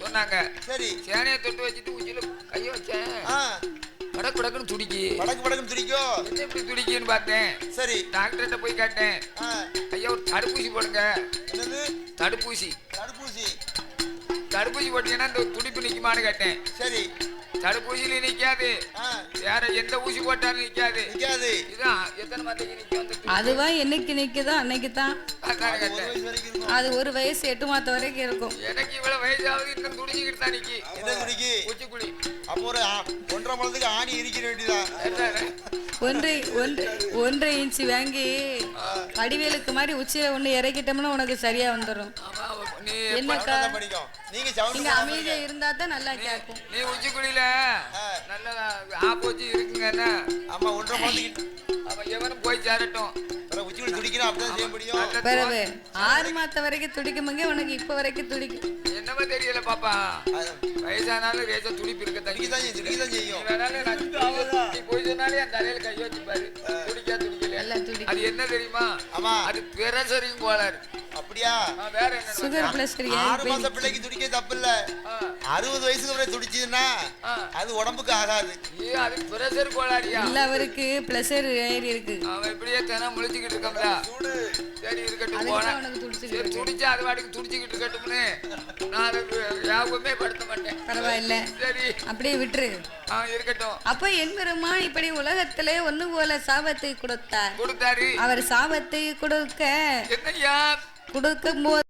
சொன்னாங்க. சரி. சேனையை தொட்டு வச்சுட்டு உச்சியில கைய வச்சேன். படக்கு படக்குன்னு துடிக்கி. படக்கு படக்குன்னு துடிக்கும். என்ன இப்படி துடிக்கின்னு பார்த்தேன். சரி. டாக்டர்கிட்ட போய் கேட்டேன். ஐயா ஒரு தடுப்பூசி போடுங்க. என்னது? தடுப்பூசி. தடுப்பூசி. தடுப்பூசி போட்டீங்கன்னா இந்த துடிப்பு நிக்குமான்னு கேட்டேன். சரி. தடுப்பூசியில நிக்காது. வேற எந்த ஊசி போட்டாலும் நிக்காது. நிக்காது. இதான் எத்தனை மாதத்துக்கு நிக்கும். அதுவா என்னைக்கு நிக்குதோ அன்னைக்கு தான். அது ஒரு வயசு 8 மாதம் வரைக்கும் இருக்கும். எனக்கு இவ்வளவு வயசாவது இன்னும் துடிச்சுக்கிட்டு தான் நிக்கி. என்ன துடிக்கி? உச்சிக்குழி. அப்போ ஒரு 1.5 மாதத்துக்கு ஆணி இருக்கிற வேண்டியதான். 1.5 இன்ச்சு வாங்கி வடிவேலுக்கு மாதிரி உச்சியில ஒண்ணு இறக்கிட்டோம்னா உனக்கு சரியா வந்துடும். என்னக்கா நீங்க அமைதியா இருந்தா தான் நல்லா கேட்கும். நீ உச்சிக்குழியில நல்ல ஆப்போச்சு இருக்குங்கன்னா ஆமா 1.5 மாதத்துக்கு அவன் எவனும் போய் சேரட்டும். உச்சிக்குழி துடிக்கிறா அப்படிதான் செய்ய முடியும். பிறகு 6 மாதம் வரைக்கும் துடிக்குமுங்க உனக்கு இப்ப வரைக்கும் துடிக்கும். என்னவோ தெரியல பாப்பா. வயசானாலும் ரேசா துடிப்பு இருக்கத்தான் செய்யும். நீ போய் சொன்னாலே அந்த தலையில கை வச்சு பாரு. துடிக்கா துடிக்கல. அது என்ன தெரியுமா? அது பிரஷரின் கோளாறு. அப்படியா? வேற என்ன? Sugar pressure. 6 மாச பிள்ளைக்கு துடிக்க தப்பு இல்ல. 60 வயசுக்கு அப்புறம் துடிச்சதுன்னா அது உடம்புக்கு ஆகாது. அது பிரஷர் கோளாறியா? இல்ல அவருக்கு பிரஷர் ஏறி இருக்கு. அவன் இப்படியே தினம் முழிச்சுக்கிட்டு இருக்கம்ல. சரி இருக்கட்டும் போனா. சரி துடிச்சா அது வாட்டுக்கு துடிச்சுக்கிட்டு இருக்கட்டும்னு நான் அதுக்கு யாபமே படுத்த மாட்டேன். பரவாயில்ல. சரி அப்படியே விட்டுரு. இருக்கட்டும். அப்ப என் பெருமான் இப்படி உலகத்திலே ஒண்ணு போல சாபத்தை கொடுத்தாரு. கொடுத்தாரு. அவர் சாபத்தை கொடுக்க என்னையா கொடுக்கும் போது